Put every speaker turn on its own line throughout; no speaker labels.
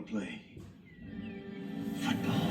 play football.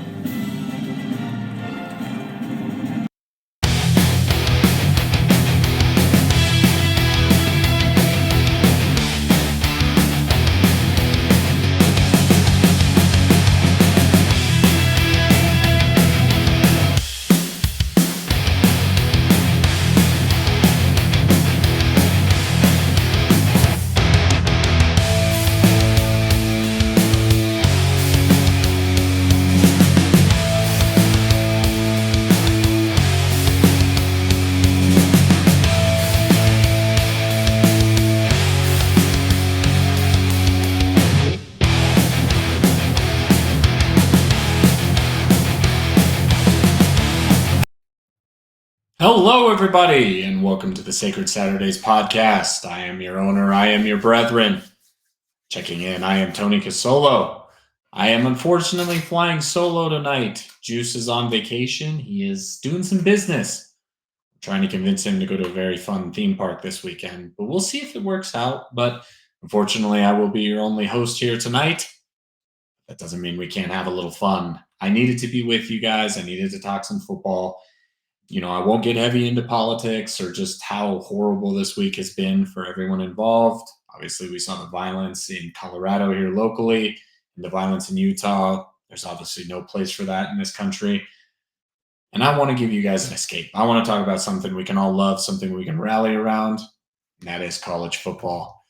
Hello, everybody, and welcome to the Sacred Saturdays podcast. I am your owner. I am your brethren. Checking in, I am Tony Casolo. I am unfortunately flying solo tonight. Juice is on vacation. He is doing some business. I'm trying to convince him to go to a very fun theme park this weekend, but we'll see if it works out. But unfortunately, I will be your only host here tonight. That doesn't mean we can't have a little fun. I needed to be with you guys. I needed to talk some football. I won't get heavy into politics or just how horrible this week has been for everyone involved. Obviously, we saw the violence in Colorado here locally and the violence in Utah. There's obviously no place for that in this country. And I want to give you guys an escape. I want to talk about something we can all love, something we can rally around, and that is college football.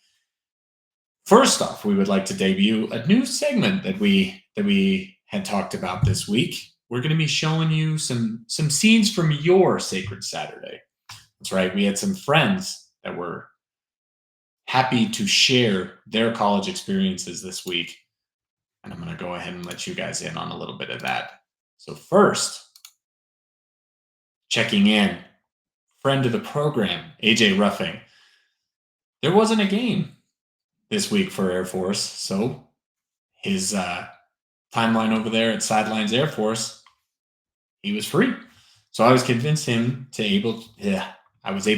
First off, we would like to debut a new segment that we had talked about this week. We're going to be showing you some scenes from your Sacred Saturday. That's right. We had some friends that were happy to share their college experiences this week. And I'm going to go ahead and let you guys in on a little bit of that. So first, checking in, friend of the program, AJ Ruffing. There wasn't a game this week for Air Force. So his timeline over there at Sidelines Air Force, he was free. So I was able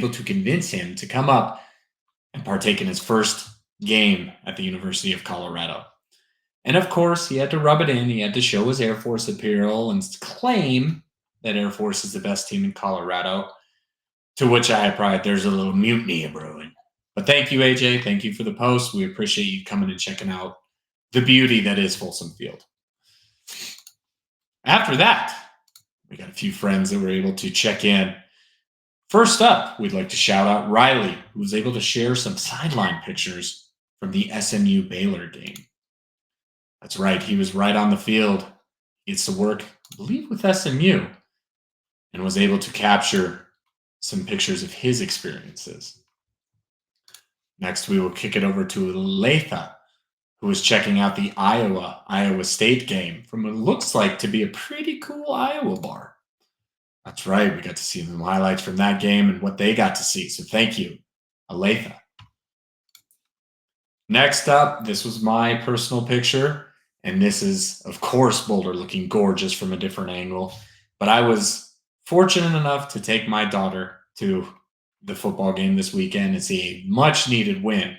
to convince him to come up and partake in his first game at the University of Colorado. And of course, he had to rub it in. He had to show his Air Force apparel and claim that Air Force is the best team in Colorado, to which I replied, there's a little mutiny brewing. But thank you, AJ. Thank you for the post. We appreciate you coming and checking out the beauty that is Folsom Field. After that, we got a few friends that were able to check in. First up, we'd like to shout out Riley, who was able to share some sideline pictures from the SMU Baylor game. That's right, he was right on the field. He gets to work, I believe, with SMU, and was able to capture some pictures of his experiences. Next, we will kick it over to Latha, who was checking out the Iowa State game from what looks like to be a pretty cool Iowa bar. That's right. We got to see some highlights from that game and what they got to see. So thank you, Aletha. Next up, this was my personal picture. And this is, of course, Boulder looking gorgeous from a different angle. But I was fortunate enough to take my daughter to the football game this weekend and see a much-needed win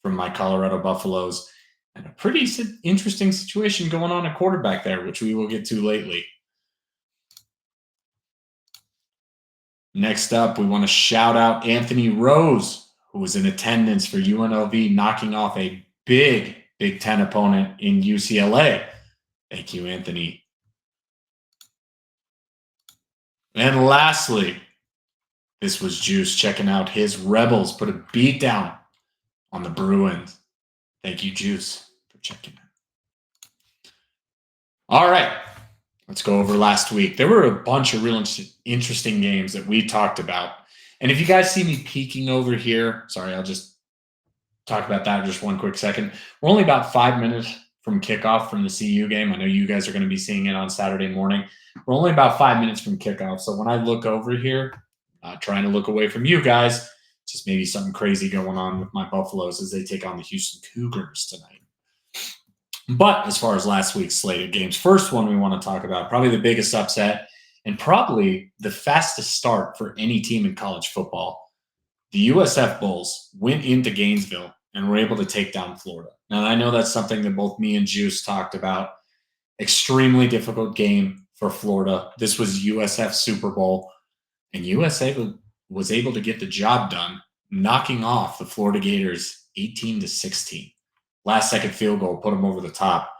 from my Colorado Buffaloes. And a pretty interesting situation going on at quarterback there, which we will get to lately. Next up, we want to shout out Anthony Rose, who was in attendance for UNLV, knocking off a big Big Ten opponent in UCLA. Thank you, Anthony. And lastly, this was Juice checking out his Rebels put a beat down on the Bruins. Thank you, Juice, for checking in. All right, let's go over last week. There were a bunch of real interesting games that we talked about. And if you guys see me peeking over here, sorry, I'll just talk about that just one quick second. We're only about 5 minutes from kickoff from the CU game. I know you guys are going to be seeing it on Saturday morning. We're only about 5 minutes from kickoff. So when I look over here, trying to look away from you guys, just maybe something crazy going on with my Buffaloes as they take on the Houston Cougars tonight. But as far as last week's slate of games, first one we want to talk about, probably the biggest upset and probably the fastest start for any team in college football. The USF Bulls went into Gainesville and were able to take down Florida. Now, I know that's something that both me and Juice talked about. Extremely difficult game for Florida. This was USF Super Bowl, and USA was able to get the job done, knocking off the Florida Gators 18-16. Last second field goal put them over the top.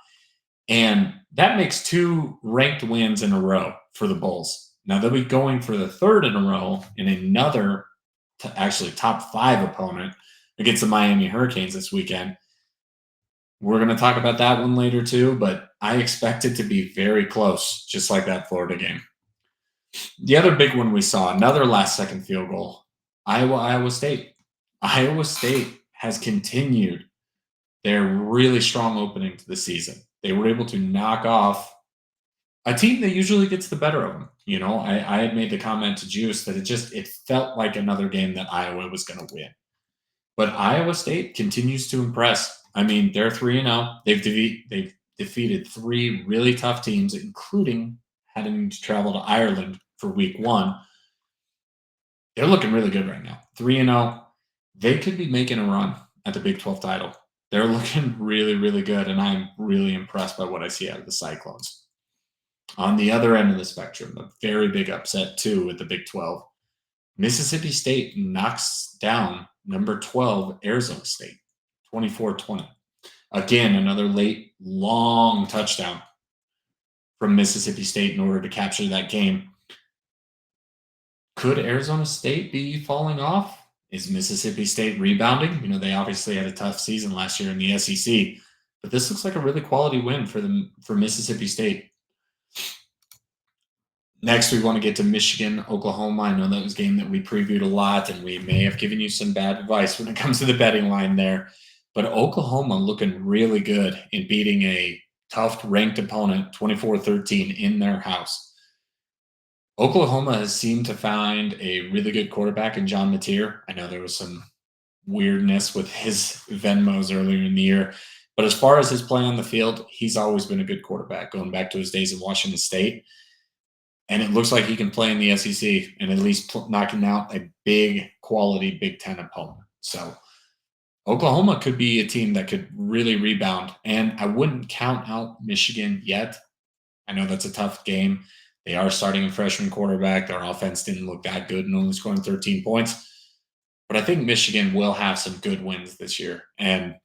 And that makes 2 ranked wins in a row for the Bulls. Now they'll be going for the 3rd in a row in another actually top 5 opponent against the Miami Hurricanes this weekend. We're going to talk about that one later too, but I expect it to be very close, just like that Florida game. The other big one we saw, another last second field goal, Iowa State. Iowa State has continued their really strong opening to the season. They were able to knock off a team that usually gets the better of them. You know, I had made the comment to Juice that it felt like another game that Iowa was going to win. But Iowa State continues to impress. I mean, they're 3-0. They've defeated 3 really tough teams, including having to travel to Ireland for week 1. They're looking really good right now. 3-0. They could be making a run at the Big 12 title. They're looking really, really good, and I'm really impressed by what I see out of the Cyclones. On the other end of the spectrum, a very big upset, too, with the Big 12. Mississippi State knocks down number 12, Arizona State, 24-20. Again, another late, long touchdown from Mississippi State in order to capture that game. Could Arizona State be falling off? Is Mississippi State rebounding? You know, they obviously had a tough season last year in the SEC, but this looks like a really quality win for Mississippi State. Next, we want to get to Michigan, Oklahoma. I know that was a game that we previewed a lot, and we may have given you some bad advice when it comes to the betting line there. But Oklahoma looking really good in beating a tough ranked opponent, 24-13, in their house. Oklahoma has seemed to find a really good quarterback in John Mateer. I know there was some weirdness with his Venmos earlier in the year, but as far as his play on the field, he's always been a good quarterback, going back to his days in Washington State. And it looks like he can play in the SEC and at least knocking out a big quality Big Ten opponent. So Oklahoma could be a team that could really rebound. And I wouldn't count out Michigan yet. I know that's a tough game. They are starting a freshman quarterback. Their offense didn't look that good and only scoring 13 points. But I think Michigan will have some good wins this year. And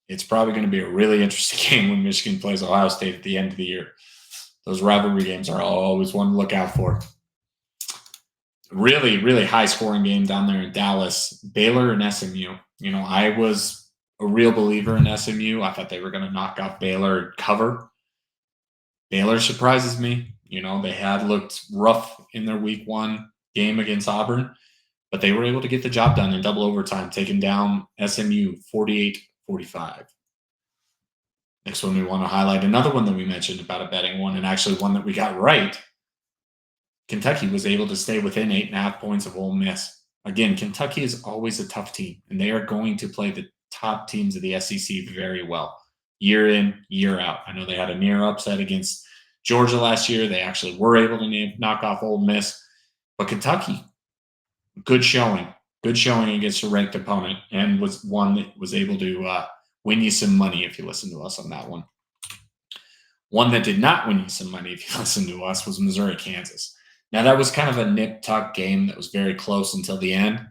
it's probably going to be a really interesting game when Michigan plays Ohio State at the end of the year. Those rivalry games are always one to look out for. Really, really high-scoring game down there in Dallas. Baylor and SMU. You know, I was a real believer in SMU. I thought they were going to knock off Baylor and cover. Baylor surprises me. You know, they had looked rough in their week 1 game against Auburn, but they were able to get the job done in double overtime, taking down SMU 48-45. Next one we want to highlight, another one that we mentioned about a betting one, and actually one that we got right. Kentucky was able to stay within 8.5 points of Ole Miss. Again, Kentucky is always a tough team, and they are going to play the top teams of the SEC very well, year in, year out. I know they had a near upset against Georgia last year. They actually were able to knock off Ole Miss. But Kentucky, good showing against a ranked opponent, and was one that was able to win you some money if you listen to us on that one. One that did not win you some money if you listen to us was Missouri-Kansas. Now, that was kind of a nip-tuck game that was very close until the end.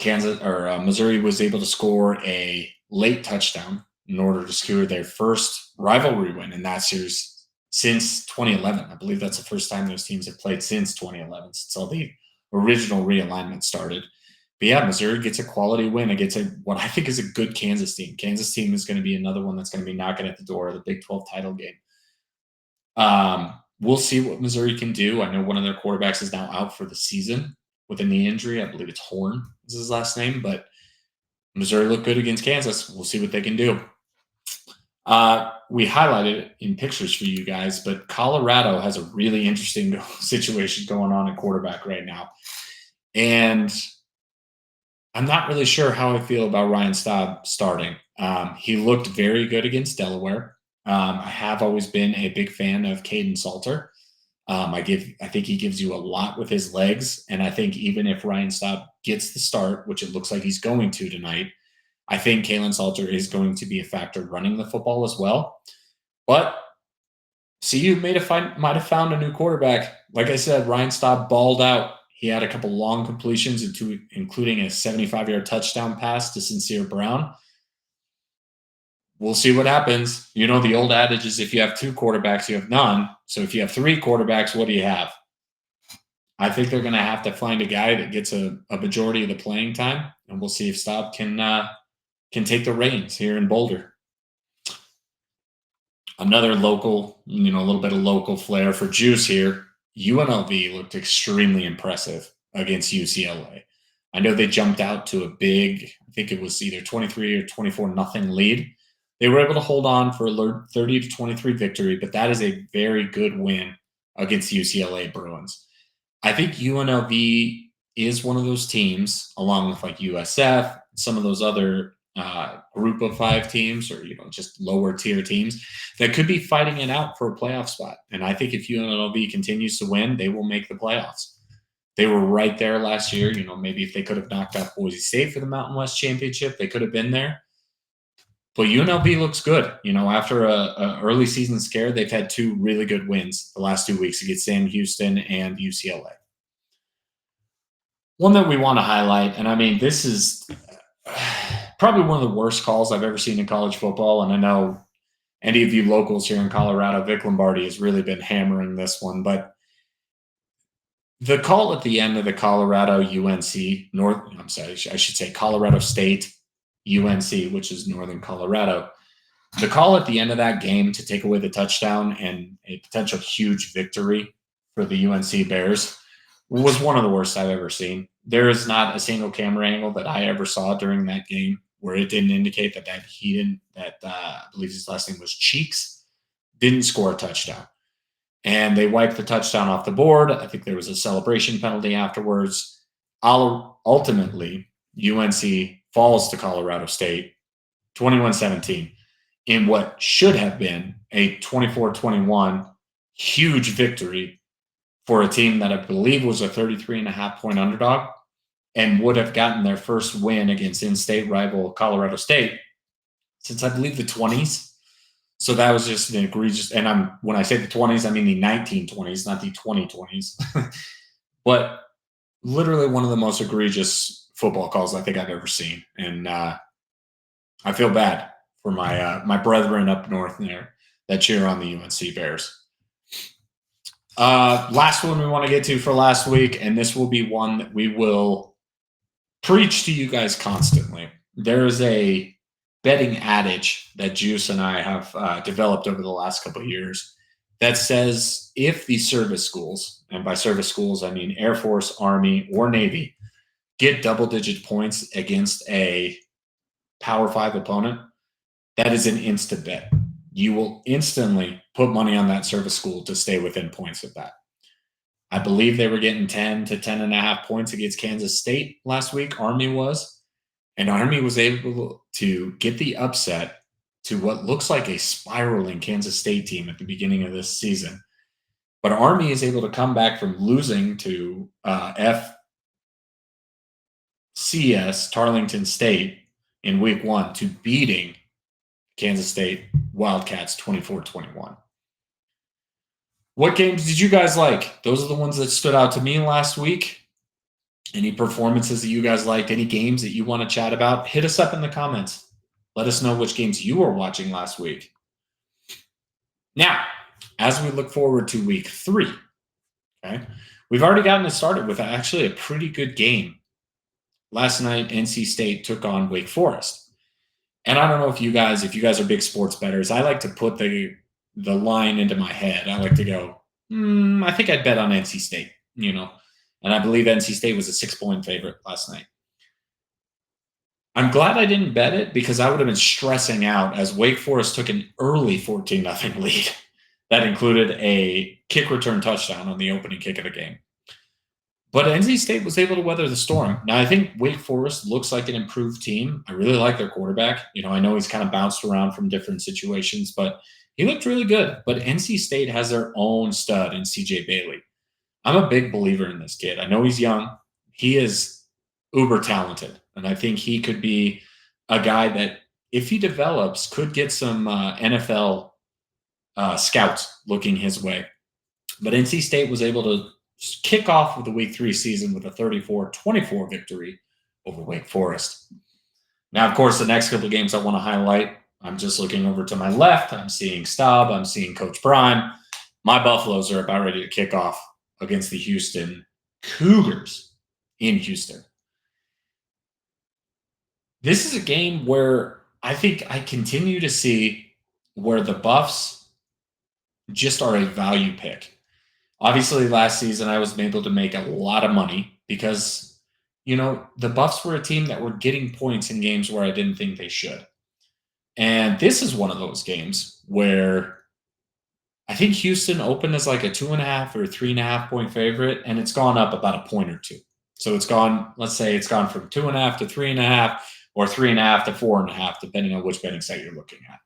Missouri was able to score a late touchdown in order to secure their first rivalry win in that series since 2011. I believe that's the first time those teams have played since 2011, since all the original realignment started. But yeah, Missouri gets a quality win against what I think is a good Kansas team. Kansas team is going to be another one that's going to be knocking at the door of the Big 12 title game. We'll see what Missouri can do. I know one of their quarterbacks is now out for the season with a knee injury. I believe it's Horn is his last name, but Missouri looked good against Kansas. We'll see what they can do. We highlighted it in pictures for you guys, but Colorado has a really interesting situation going on at quarterback right now. And I'm not really sure how I feel about Ryan Staub starting. He looked very good against Delaware. I have always been a big fan of Caden Salter. I think he gives you a lot with his legs, and I think even if Ryan Staub gets the start, which it looks like he's going to tonight, I think Kalen Salter is going to be a factor running the football as well. But CU might have found a new quarterback. Like I said, Ryan Staub balled out. He had a couple long completions, including a 75-yard touchdown pass to Sincere Brown. We'll see what happens. You know, the old adage is if you have two quarterbacks, you have none. So if you have three quarterbacks, what do you have? I think they're going to have to find a guy that gets a majority of the playing time, and we'll see if Staub can take the reins here in Boulder. Another local, a little bit of local flair for juice here. UNLV looked extremely impressive against UCLA. I know they jumped out to a big, I think it was either 23 or 24-0 lead. They were able to hold on for a 30-23 victory, but that is a very good win against the UCLA Bruins. I think UNLV is one of those teams, along with like USF, some of those other group of 5 teams, or just lower tier teams that could be fighting it out for a playoff spot. And I think if UNLV continues to win, they will make the playoffs. They were right there last year. Maybe if they could have knocked out Boise State for the Mountain West Championship, they could have been there. But UNLV looks good. After a early season scare, they've had 2 really good wins the last 2 weeks against Sam Houston and UCLA. One that we want to highlight, and I mean, this is probably one of the worst calls I've ever seen in college football, and I know any of you locals here in Colorado, Vic Lombardi has really been hammering this one, but the call at the end of the Colorado Colorado State UNC, which is Northern Colorado, the call at the end of that game to take away the touchdown and a potential huge victory for the UNC Bears was one of the worst I've ever seen. There is not a single camera angle that I ever saw during that game where it didn't indicate that I believe his last name was Cheeks, didn't score a touchdown. And they wiped the touchdown off the board. I think there was a celebration penalty afterwards. Ultimately, UNC falls to Colorado State 21-17 in what should have been a 24-21 huge victory for a team that I believe was a 33.5-point underdog and would have gotten their first win against in-state rival Colorado State since I believe the 20s. So that was just an egregious, and when I say the 20s, I mean the 1920s, not the 2020s. But literally one of the most egregious football calls I think I've ever seen. And I feel bad for my brethren up north there that cheer on the UNC Bears. Last one we want to get to for last week, and this will be one that we will preach to you guys constantly. There is a betting adage that Juice and I have developed over the last couple of years that says if the service schools, and by service schools I mean Air Force, Army, or Navy, get double-digit points against a Power 5 opponent, that is an instant bet. You will instantly put money on that service school to stay within points of that. I believe they were getting 10 to 10.5 points against Kansas State last week, Army was. And Army was able to get the upset to what looks like a spiraling Kansas State team at the beginning of this season. But Army is able to come back from losing to FCS, Tarleton State, in week 1 to beating Kansas State Wildcats 24-21. What games did you guys like? Those are the ones that stood out to me last week. Any performances that you guys liked? Any games that you want to chat about? Hit us up in the comments. Let us know which games you were watching last week. Now, as we look forward to week 3, okay, we've already gotten it started with actually a pretty good game. Last night, NC State took on Wake Forest. And I don't know if you guys are big sports bettors, I like to put the line into my head. I like to go, I think I'd bet on NC State, And I believe NC State was a 6-point favorite last night. I'm glad I didn't bet it because I would have been stressing out as Wake Forest took an early 14-0 lead. That included a kick return touchdown on the opening kick of the game. But NC State was able to weather the storm. Now, I think Wake Forest looks like an improved team. I really like their quarterback. I know he's kind of bounced around from different situations, but He looked really good, but NC State has their own stud in CJ Bailey. I'm a big believer in this kid. I know he's young. He is uber talented, and I think he could be a guy that, if he develops, could get some NFL scouts looking his way. But NC State was able to kick off with the Week 3 season with a 34-24 victory over Wake Forest. Now, of course, the next couple of games I want to highlight, I'm just looking over to my left. I'm seeing Staub. I'm seeing Coach Prime. My Buffaloes are about ready to kick off against the Houston Cougars in Houston. This is a game where I think I continue to see where the Buffs just are a value pick. Obviously, last season I was able to make a lot of money because, the Buffs were a team that were getting points in games where I didn't think they should. And this is one of those games where I think Houston opened as like a 2.5 or 3.5 point favorite, and it's gone up about a point or two. So let's say it's gone from 2.5 to 3.5 or 3.5 to 4.5, depending on which betting site you're looking at.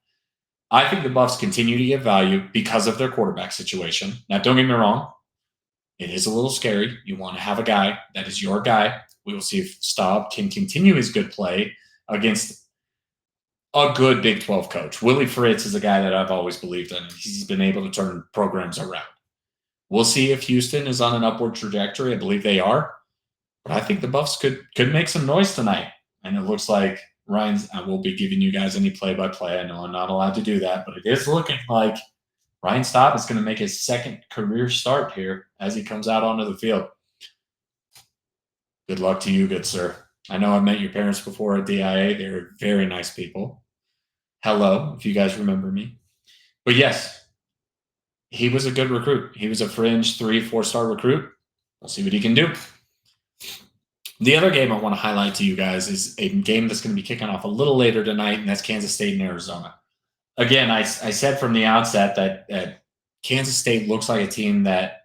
I think the Buffs continue to get value because of their quarterback situation. Now, don't get me wrong. It is a little scary. You want to have a guy that is your guy. We will see if Staub can continue his good play against a good Big 12 coach. Willie Fritz is a guy that I've always believed in. He's been able to turn programs around. We'll see if Houston is on an upward trajectory. I believe they are. But I think the Buffs could make some noise tonight. And it looks like I will be giving you guys any play-by-play. I know I'm not allowed to do that, but it is looking like Ryan Staub is going to make his second career start here as he comes out onto the field. Good luck to you, good sir. I know I met your parents before at DIA. They're very nice people. Hello, if you guys remember me. But yes, he was a good recruit. He was a fringe 3-4-star recruit. We'll see what he can do. The other game I want to highlight to you guys is a game that's going to be kicking off a little later tonight, and that's Kansas State and Arizona. Again, I said from the outset that Kansas State looks like a team that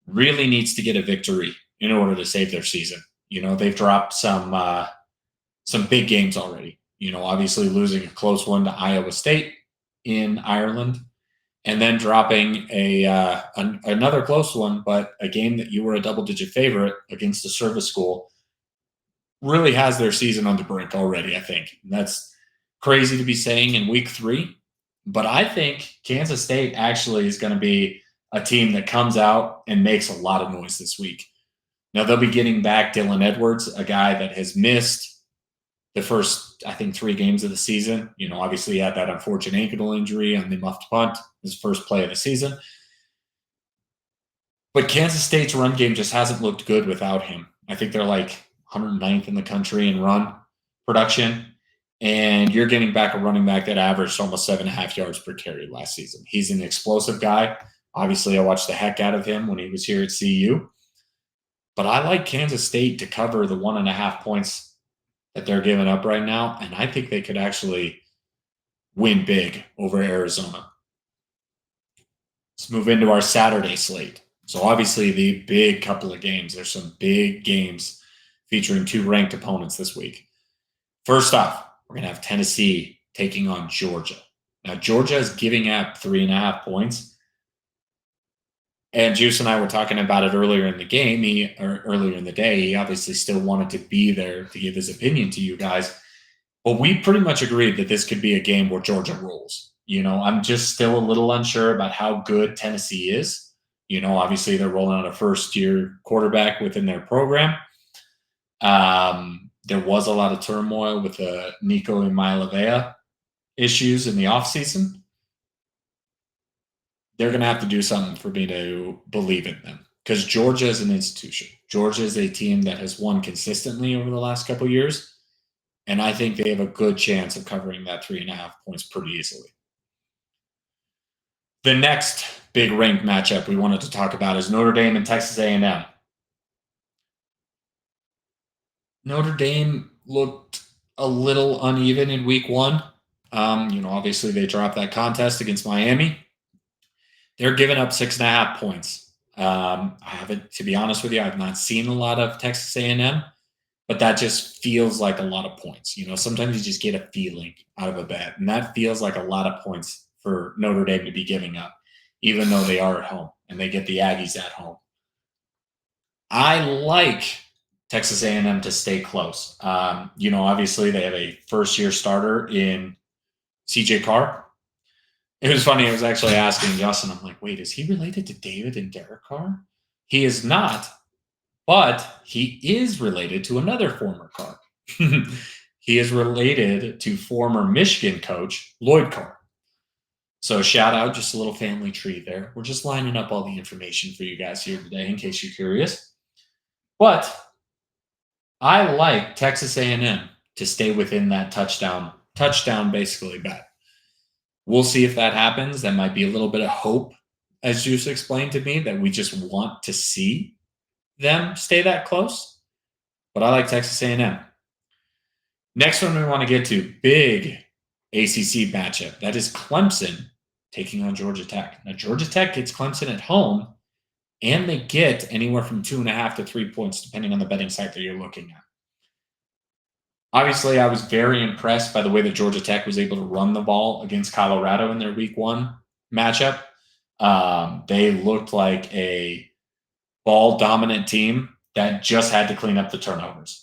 really needs to get a victory in order to save their season. They've dropped some big games already. Obviously losing a close one to Iowa State in Ireland, and then dropping another close one, but a game that you were a double-digit favorite against a service school really has their season on the brink already, I think. And that's crazy to be saying in Week 3, but I think Kansas State actually is going to be a team that comes out and makes a lot of noise this week. Now, they'll be getting back Dylan Edwards, a guy that has missed the first, I think, 3 games of the season. Obviously he had that unfortunate ankle injury on the muffed punt, his first play of the season. But Kansas State's run game just hasn't looked good without him. I think they're like 109th in the country in run production. And you're getting back a running back that averaged almost 7.5 yards per carry last season. He's an explosive guy. Obviously, I watched the heck out of him when he was here at CU. But I like Kansas State to cover the 1.5 points that they're giving up right now. And I think they could actually win big over Arizona. Let's move into our Saturday slate. So obviously the big couple of games. There's some big games featuring 2 ranked opponents this week. First off, we're going to have Tennessee taking on Georgia. Now, Georgia is giving up 3.5 points. And Juice and I were talking about it earlier in the game, earlier in the day. He obviously still wanted to be there to give his opinion to you guys. But we pretty much agreed that this could be a game where Georgia rolls. I'm just still a little unsure about how good Tennessee is. Obviously they're rolling out a first-year quarterback within their program. There was a lot of turmoil with the Nico Iamaleava issues in the offseason. They're going to have to do something for me to believe in them, because Georgia is an institution. Georgia is a team that has won consistently over the last couple of years, and I think they have a good chance of covering that 3.5 points pretty easily. The next big ranked matchup we wanted to talk about is Notre Dame and Texas A&M. Notre Dame looked a little uneven in Week 1. Obviously they dropped that contest against Miami. They're giving up 6.5 points. I haven't, to be honest with you, I've not seen a lot of Texas A&M, but that just feels like a lot of points. Sometimes you just get a feeling out of a bet, and that feels like a lot of points for Notre Dame to be giving up, even though they are at home and they get the Aggies at home. I like Texas A&M to stay close. Obviously they have a first-year starter in CJ Carr. It was funny. I was actually asking Justin, I'm like, wait, is he related to David and Derek Carr? He is not, but he is related to another former Carr. He is related to former Michigan coach Lloyd Carr. So shout out, just a little family tree there. We're just lining up all the information for you guys here today in case you're curious. But I like Texas A&M to stay within that touchdown basically bet. We'll see if that happens. That might be a little bit of hope, as Juice explained to me, that we just want to see them stay that close. But I like Texas A&M. Next one we want to get to, big ACC matchup. That is Clemson taking on Georgia Tech. Now, Georgia Tech gets Clemson at home, and they get anywhere from 2.5 to 3 points, depending on the betting site that you're looking at. Obviously, I was very impressed by the way that Georgia Tech was able to run the ball against Colorado in their week 1 matchup. They looked like a ball-dominant team that just had to clean up the turnovers.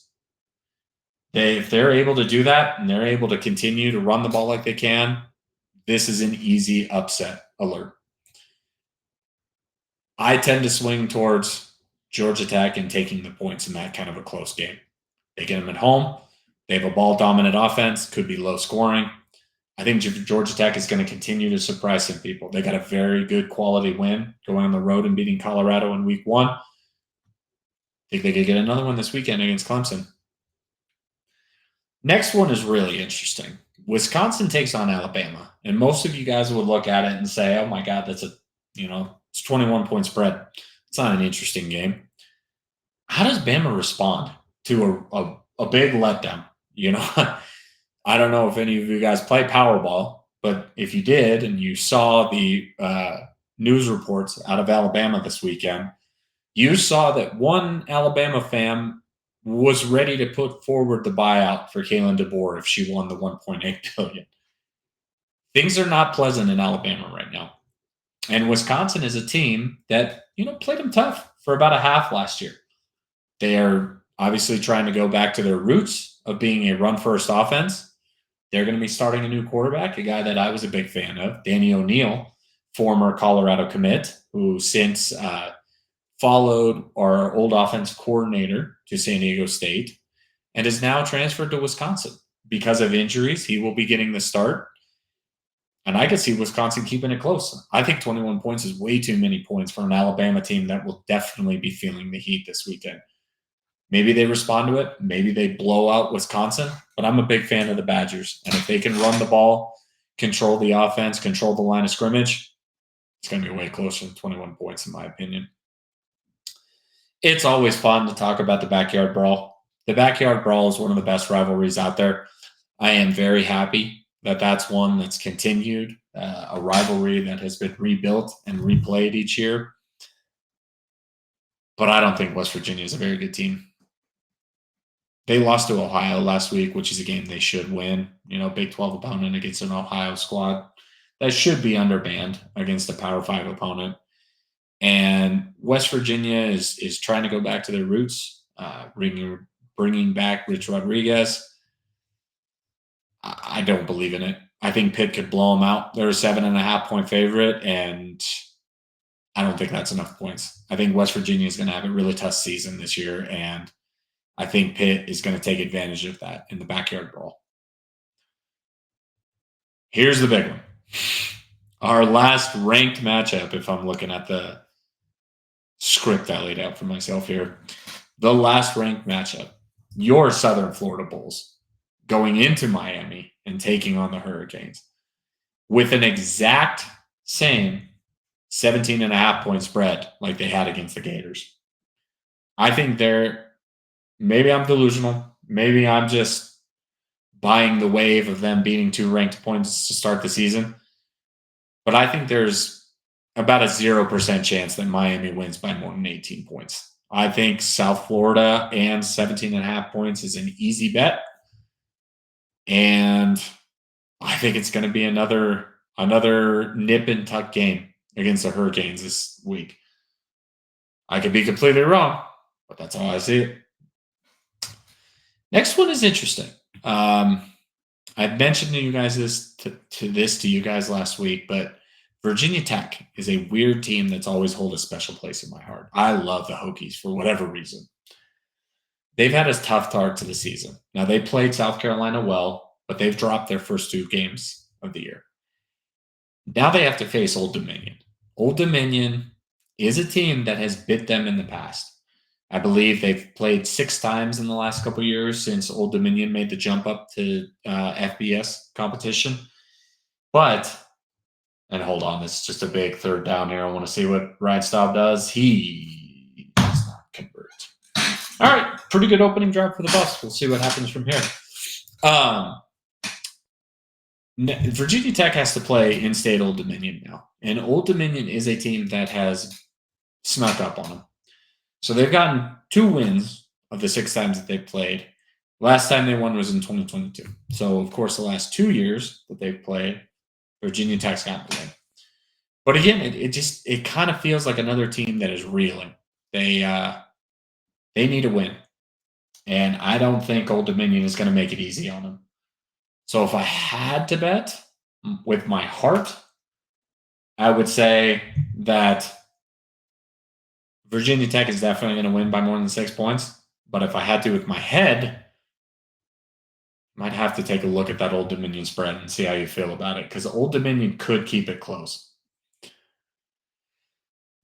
If they're able to do that and they're able to continue to run the ball like they can, this is an easy upset alert. I tend to swing towards Georgia Tech and taking the points in that kind of a close game. They get them at home. They have a ball-dominant offense, could be low scoring. I think Georgia Tech is going to continue to surprise some people. They got a very good quality win going on the road and beating Colorado in week 1. I think they could get another one this weekend against Clemson. Next one is really interesting. Wisconsin takes on Alabama, and most of you guys would look at it and say, oh my God, it's 21-point spread. It's not an interesting game. How does Bama respond to a big letdown? I don't know if any of you guys play Powerball, but if you did and you saw the news reports out of Alabama this weekend, you saw that one Alabama fan was ready to put forward the buyout for Kalen DeBoer if she won the $1.8 billion. Things are not pleasant in Alabama right now. And Wisconsin is a team that, played them tough for about a half last year. They are obviously trying to go back to their roots of being a run-first offense. They're going to be starting a new quarterback, a guy that I was a big fan of, Danny O'Neal, former Colorado commit, who since followed our old offense coordinator to San Diego State and is now transferred to Wisconsin. Because of injuries, he will be getting the start. And I could see Wisconsin keeping it close. I think 21 points is way too many points for an Alabama team that will definitely be feeling the heat this weekend. Maybe they respond to it. Maybe they blow out Wisconsin. But I'm a big fan of the Badgers. And if they can run the ball, control the offense, control the line of scrimmage, it's going to be way closer than 21 points in my opinion. It's always fun to talk about the Backyard Brawl. The Backyard Brawl is one of the best rivalries out there. I am very happy that that's one that's continued, a rivalry that has been rebuilt and replayed each year. But I don't think West Virginia is a very good team. They lost to Ohio last week, which is a game they should win. Big 12 opponent against an Ohio squad that should be undermanned against a Power 5 opponent. And West Virginia is trying to go back to their roots, bringing back Rich Rodriguez. I don't believe in it. I think Pitt could blow them out. They're a 7.5-point favorite, and I don't think that's enough points. I think West Virginia is going to have a really tough season this year, and I think Pitt is going to take advantage of that in the Backyard Brawl. Here's the big one. Our last ranked matchup, if I'm looking at the script I laid out for myself here. The last ranked matchup. Your Southern Florida Bulls going into Miami and taking on the Hurricanes with an exact same 17.5-point spread like they had against the Gators. I think maybe I'm delusional. Maybe I'm just buying the wave of them beating 2 ranked points to start the season. But I think there's about a 0% chance that Miami wins by more than 18 points. I think South Florida and 17.5 points is an easy bet. And I think it's going to be another Another nip and tuck game against the Hurricanes this week. I could be completely wrong, but that's how I see it. Next one is interesting. I mentioned to you guys to you guys last week, but Virginia Tech is a weird team that's always hold a special place in my heart. I love the Hokies for whatever reason. They've had a tough start to the season. Now they played South Carolina well, but they've dropped their first 2 games of the year. Now they have to face Old Dominion. Old Dominion is a team that has bit them in the past. I believe they've played 6 times in the last couple of years since Old Dominion made the jump up to FBS competition. But, and hold on, this is just a big third down here. I want to see what Ryan Staub does. He does not convert. All right, pretty good opening drive for the Buffs. We'll see what happens from here. Virginia Tech has to play in-state Old Dominion now. And Old Dominion is a team that has snuck up on them. So they've gotten 2 wins of the 6 times that they've played. Last time they won was in 2022. So, of course, the last 2 years that they've played, Virginia Tech's gotten the win. But again, it kind of feels like another team that is reeling. They need a win. And I don't think Old Dominion is going to make it easy on them. So if I had to bet with my heart, I would say that Virginia Tech is definitely going to win by more than 6 points. But if I had to with my head, I might have to take a look at that Old Dominion spread and see how you feel about it, because Old Dominion could keep it close.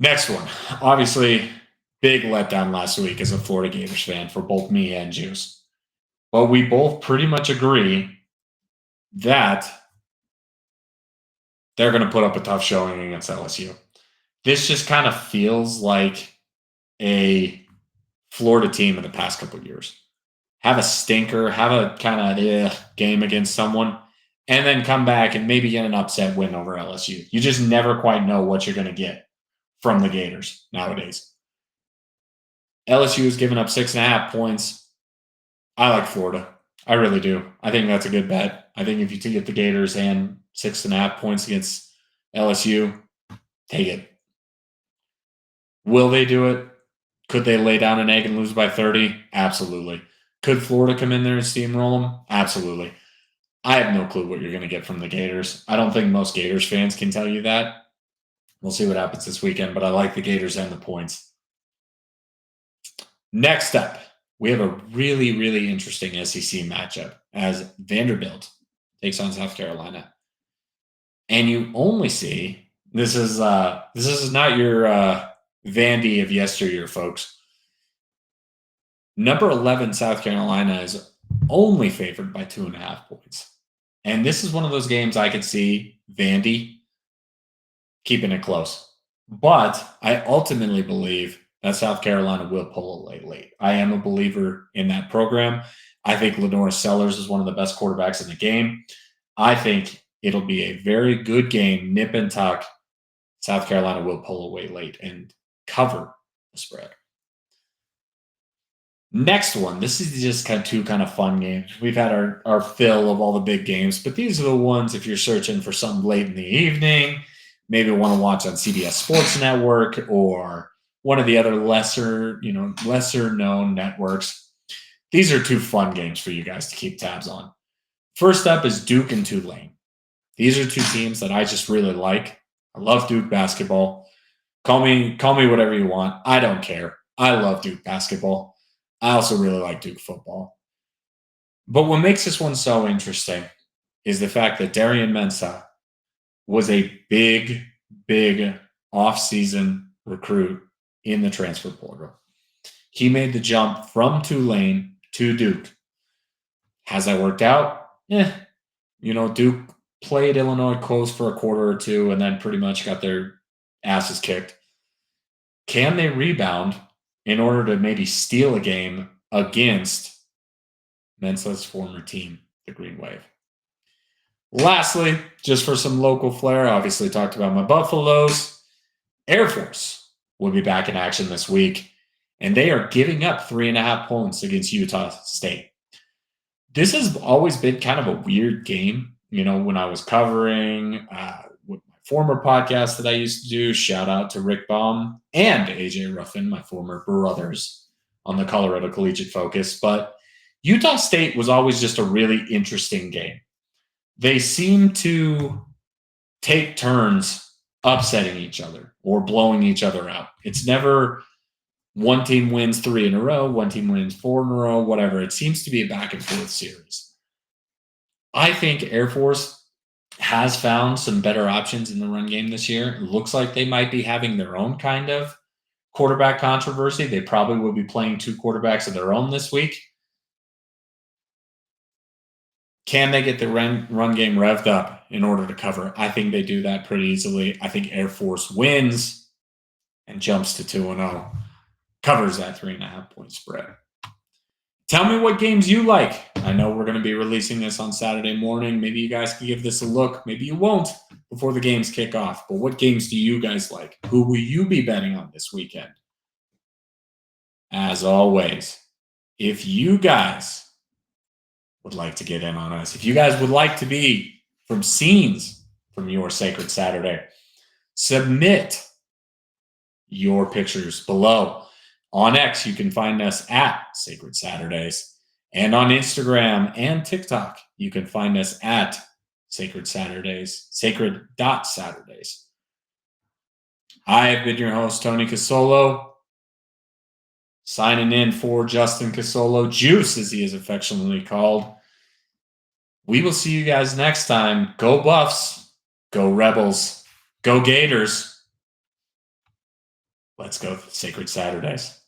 Next one. Obviously, big letdown last week as a Florida Gators fan for both me and Juice. But we both pretty much agree that they're going to put up a tough showing against LSU. This just kind of feels like a Florida team in the past couple of years. Have a stinker, have a kind of game against someone, and then come back and maybe get an upset win over LSU. You just never quite know what you're going to get from the Gators nowadays. LSU has given up 6.5 points. I like Florida. I really do. I think that's a good bet. I think if you get the Gators and 6.5 points against LSU, take it. Will they do it? Could they lay down an egg and lose by 30? Absolutely. Could Florida come in there and steamroll them? Absolutely. I have no clue what you're going to get from the Gators. I don't think most Gators fans can tell you that. We'll see what happens this weekend, but I like the Gators and the points. Next up, we have a really, really interesting SEC matchup as Vanderbilt takes on South Carolina. And you only see, this is not your Vandy of yesteryear, folks. Number 11, South Carolina, is only favored by 2.5 points. And this is one of those games I could see Vandy keeping it close. But I ultimately believe that South Carolina will pull a late. I am a believer in that program. I think Lenore Sellers is one of the best quarterbacks in the game. I think it'll be a very good game, nip and tuck. South Carolina will pull away late and cover the spread. Next one, this is just two fun games. We've had our fill of all the big games, but these are the ones if you're searching for something late in the evening, maybe want to watch on CBS Sports Network or one of the other lesser known networks. These are 2 fun games for you guys to keep tabs on. First up is Duke and Tulane. These are 2 teams that I just really like. I love Duke basketball. Call me whatever you want. I don't care. I love Duke basketball. I also really like Duke football. But what makes this one so interesting is the fact that Darian Mensah was a big, big off-season recruit in the transfer portal. He made the jump from Tulane to Duke. Has that worked out? Duke played Illinois close for a quarter or 2 and then pretty much got their asses kicked. Can they rebound in order to maybe steal a game against Mensah's former team, the Green Wave? Lastly, just for some local flair, obviously talked about my Buffaloes. Air Force will be back in action this week, and they are giving up 3.5 points against Utah State. This has always been kind of a weird game. When I was covering former podcast that I used to do. Shout out to Rick Baum and AJ Ruffin, my former brothers on the Colorado Collegiate Focus. But Utah State was always just a really interesting game. They seem to take turns upsetting each other or blowing each other out. It's never one team wins 3 in a row, one team wins 4 in a row, whatever. It seems to be a back and forth series. I think Air Force has found some better options in the run game this year. It looks like they might be having their own kind of quarterback controversy. They probably will be playing 2 quarterbacks of their own this week. Can they get the run game revved up in order to cover? I think they do that pretty easily. I think Air Force wins and jumps to 2-0, covers that 3.5-point spread. Tell me what games you like. I know we're going to be releasing this on Saturday morning. Maybe you guys can give this a look. Maybe you won't before the games kick off. But what games do you guys like? Who will you be betting on this weekend? As always, if you guys would like to get in on us, if you guys would like to be from scenes from your Sacred Saturday, submit your pictures below. On X, you can find us at Sacred Saturdays. And on Instagram and TikTok, you can find us at Sacred Saturdays, sacred.saturdays. I have been your host, Tony Casolo, signing in for Justin Casolo, Juice as he is affectionately called. We will see you guys next time. Go Buffs, go Rebels, go Gators. Let's go Sacred Saturdays.